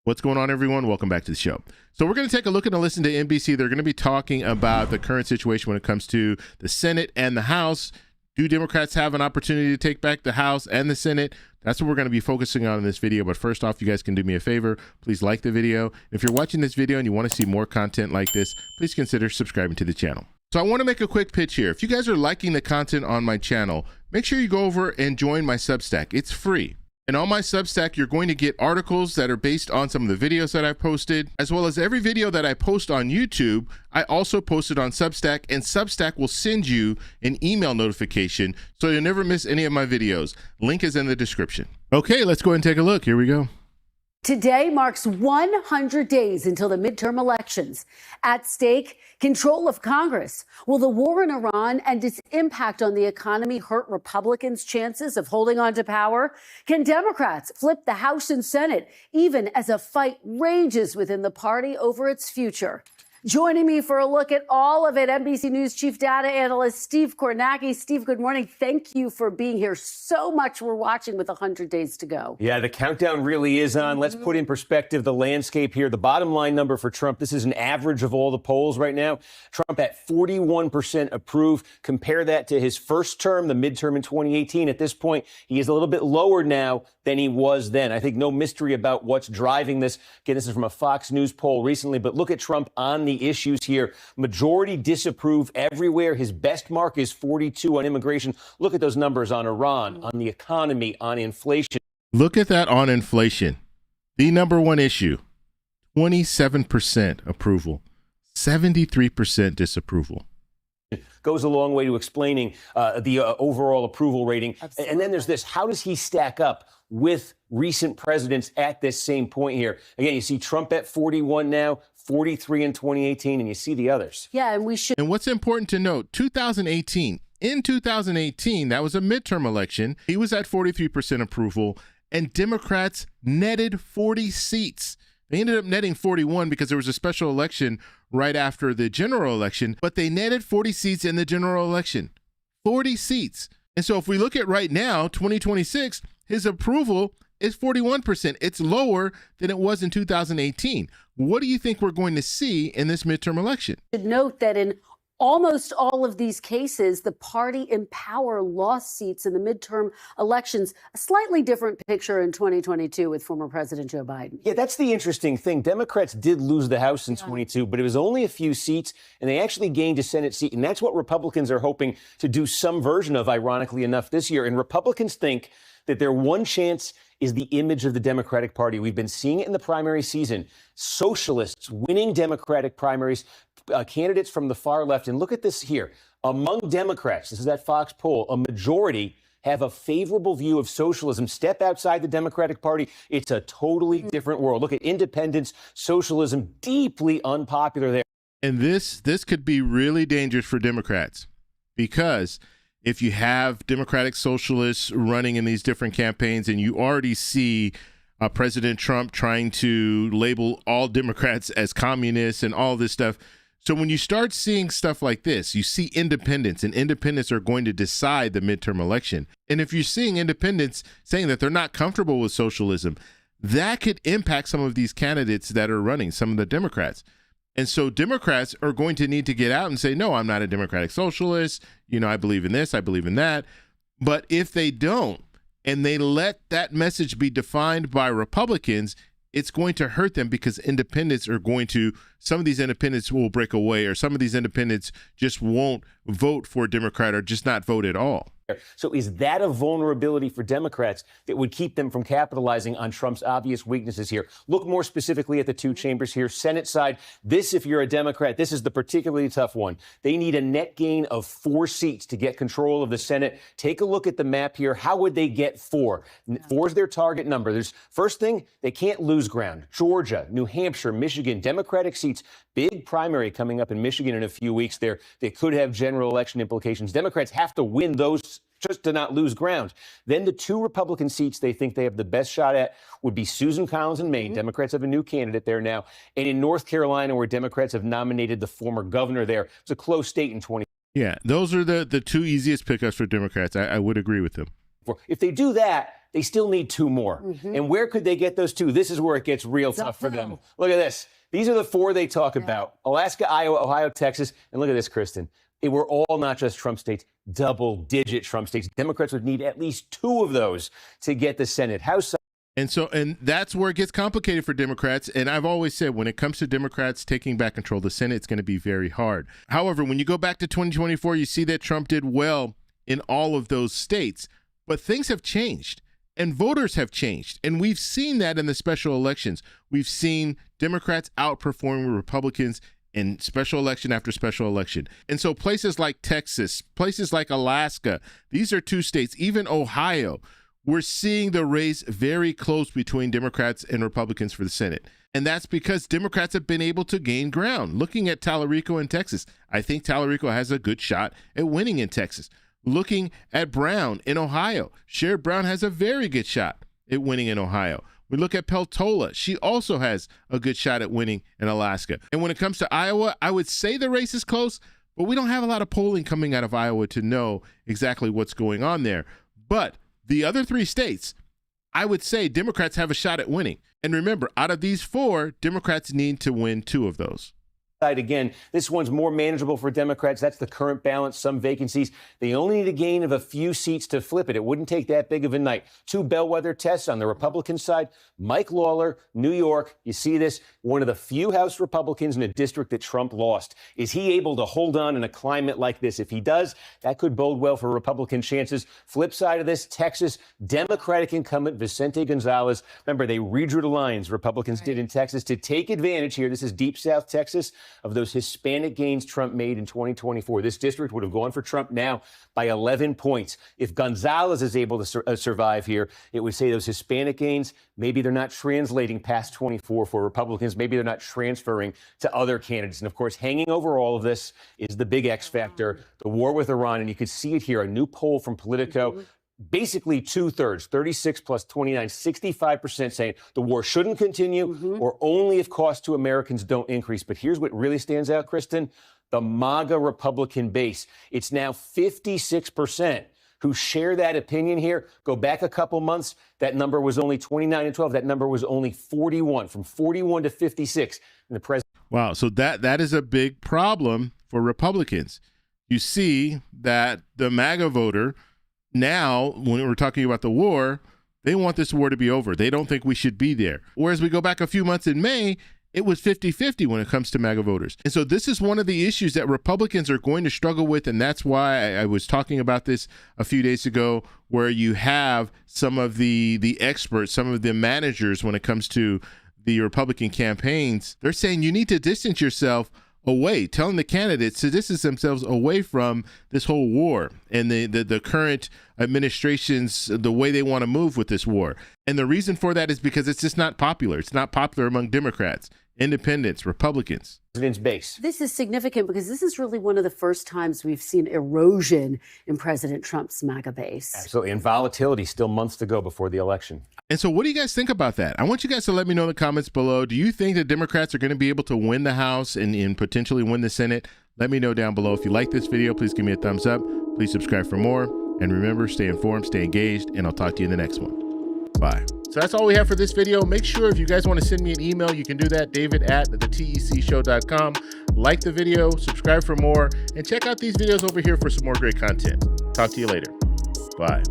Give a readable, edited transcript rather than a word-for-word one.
What's going on, everyone? Welcome back to the show. So we're going to take a look and listen to NBC. They're going to be talking about the current situation when it comes to the Senate and the House. Do Democrats have an opportunity to take back the House and the Senate? That's what we're going to be focusing on in this video. But first off, you guys can do me a favor. Please like the video. If you're watching this video and you want to see more content like this, please consider subscribing to the channel. So I want to make a quick pitch here. If you guys are liking the content on my channel, make sure you go over and join my Substack. It's free. And on my Substack, you're going to get articles that are based on some of the videos that I've posted, as well as every video that I post on YouTube, I also post it on Substack, and Substack will send you an email notification so you'll never miss any of my videos. Link is in the description. Okay, let's go ahead and take a look. Here we go. Today marks 100 days until the midterm elections. At stake, control of Congress. Will the war in Iran and its impact on the economy hurt Republicans' chances of holding on to power? Can Democrats flip the House and Senate, even as a fight rages within the party over its future? Joining me for a look at all of it, NBC News Chief Data Analyst Steve Kornacki. Steve, good morning. Thank you for being here. So much we're watching with 100 days to go. Yeah, the countdown really is on. Let's put in perspective the landscape here. The bottom line number for Trump, this is an average of all the polls right now. Trump at 41% approve. Compare that to his first term, the midterm in 2018. At this point, he is a little bit lower now than he was then. I think no mystery about what's driving this. Again, this is from a Fox News poll recently, but look at Trump on the issues here. Majority disapprove everywhere. His best mark is 42 on immigration. Look at those numbers on Iran, on the economy, on inflation. Look at that on inflation. The number one issue, 27% approval, 73% disapproval. Goes a long way to explaining the overall approval rating. Absolutely. And then there's this. How does he stack up with recent presidents at this same point here? Again, you see Trump at 41 now, 43 in 2018, and you see the others. Yeah, and we should. And what's important to note, in 2018, that was a midterm election. He was at 43% approval, and Democrats netted 40 seats. They ended up netting 41 because there was a special election right after the general election, but they netted 40 seats in the general election. 40 seats. And so if we look at right now, 2026, his approval is 41%. It's lower than it was in 2018. What do you think we're going to see in this midterm election? Should note that in almost all of these cases, the party in power lost seats in the midterm elections. A slightly different picture in 2022 with former President Joe Biden. Yeah, that's the interesting thing. Democrats did lose the House in 22, but it was only a few seats, and they actually gained a Senate seat. And that's what Republicans are hoping to do some version of, ironically enough, this year. And Republicans think that their one chance is the image of the Democratic Party. We've been seeing it in the primary season. Socialists winning Democratic primaries, candidates from the far left. And look at this here. Among Democrats, this is that Fox poll, a majority have a favorable view of socialism. Step outside the Democratic Party, it's a totally different world. Look at independence, socialism, deeply unpopular there. And this could be really dangerous for Democrats, because if you have Democratic socialists running in these different campaigns, and you already see President Trump trying to label all Democrats as communists and all this stuff. So when you start seeing stuff like this, you see independents, and independents are going to decide the midterm election. And if you're seeing independents saying that they're not comfortable with socialism, that could impact some of these candidates that are running, some of the Democrats. And so Democrats are going to need to get out and say, no, I'm not a democratic socialist. I believe in this, I believe in that. But if they don't, and they let that message be defined by Republicans, it's going to hurt them, because independents are going to, some of these independents will break away, or some of these independents just won't vote for a Democrat, or just not vote at all. So is that a vulnerability for Democrats that would keep them from capitalizing on Trump's obvious weaknesses here? Look more specifically at the two chambers here. Senate side, this, if you're a Democrat, this is the particularly tough one. They need a net gain of 4 seats to get control of the Senate. Take a look at the map here. How would they get 4? 4 is their target number. There's first thing, they can't lose ground. Georgia, New Hampshire, Michigan, Democratic seats. Big primary coming up in Michigan in a few weeks there. They could have general election implications. Democrats have to win those just to not lose ground. Then the 2 Republican seats they think they have the best shot at would be Susan Collins in Maine. Democrats have a new candidate there now. And in North Carolina, where Democrats have nominated the former governor there. It's a close state in 20. Yeah, those are the 2 easiest pickups for Democrats. I would agree with them. If they do that, they still need 2 more. And where could they get those 2? This is where it gets real tough for them. Look at this. These are the 4 they talk about. Alaska, Iowa, Ohio, Texas. And look at this, Kristen. It were all not just Trump states, double-digit Trump states. Democrats would need at least 2 of those to get the Senate. House. And that's where it gets complicated for Democrats. And I've always said when it comes to Democrats taking back control of the Senate, it's going to be very hard. However, when you go back to 2024, you see that Trump did well in all of those states. But things have changed and voters have changed. And we've seen that in the special elections. We've seen Democrats outperforming Republicans in special election after special election. And so places like Texas, places like Alaska, these are 2 states, even Ohio, we're seeing the race very close between Democrats and Republicans for the Senate. And that's because Democrats have been able to gain ground. Looking at Tallarico in Texas, I think Tallarico has a good shot at winning in Texas. Looking at Brown in Ohio, Sherrod Brown has a very good shot at winning in Ohio. We look at Peltola. She also has a good shot at winning in Alaska. And when it comes to Iowa, I would say the race is close, but we don't have a lot of polling coming out of Iowa to know exactly what's going on there. But the other 3 states, I would say Democrats have a shot at winning. And remember, out of these 4, Democrats need to win 2 of those. Again, this one's more manageable for Democrats. That's the current balance, some vacancies. They only need a gain of a few seats to flip it. It wouldn't take that big of a night. 2 bellwether tests on the Republican side. Mike Lawler, New York. You see this, one of the few House Republicans in a district that Trump lost. Is he able to hold on in a climate like this? If he does, that could bode well for Republican chances. Flip side of this, Texas, Democratic incumbent Vicente Gonzalez. Remember, they redrew the lines, Republicans did in Texas, to take advantage here. This is Deep South Texas, of those Hispanic gains Trump made in 2024. This district would have gone for Trump now by 11 points. If Gonzalez is able to survive here, it would say those Hispanic gains, maybe they're not translating past 24 for Republicans. Maybe they're not transferring to other candidates. And of course, hanging over all of this is the big X factor, the war with Iran. And you can see it here, a new poll from Politico. Basically 2/3, 36 plus 29, 65% saying the war shouldn't continue or only if costs to Americans don't increase. But here's what really stands out, Kristen, the MAGA Republican base. It's now 56% who share that opinion here. Go back a couple months, that number was only 29 and 12. That number was only 41, from 41 to 56. And the president. Wow, so that is a big problem for Republicans. You see that the MAGA voter, now, when we're talking about the war, they want this war to be over. They don't think we should be there. Whereas we go back a few months in May, it was 50-50 when it comes to MAGA voters. And so this is one of the issues that Republicans are going to struggle with. And that's why I was talking about this a few days ago, where you have some of the experts, some of the managers when it comes to the Republican campaigns. They're saying you need to distance yourself away, telling the candidates to distance themselves away from this whole war and the current administration's, the way they want to move with this war. And the reason for that is because it's just not popular. It's not popular among Democrats, independents, Republicans. Base. This is significant because this is really one of the first times we've seen erosion in President Trump's MAGA base. Absolutely. And volatility, still months to go before the election. And so what do you guys think about that? I want you guys to let me know in the comments below. Do you think the Democrats are going to be able to win the House and potentially win the Senate? Let me know down below. If you like this video, please give me a thumbs up. Please subscribe for more. And remember, stay informed, stay engaged, and I'll talk to you in the next one. Bye. So that's all we have for this video. Make sure if you guys want to send me an email, you can do that, david@thetecshow.com. Like the video, subscribe for more, and check out these videos over here for some more great content. Talk to you later. Bye.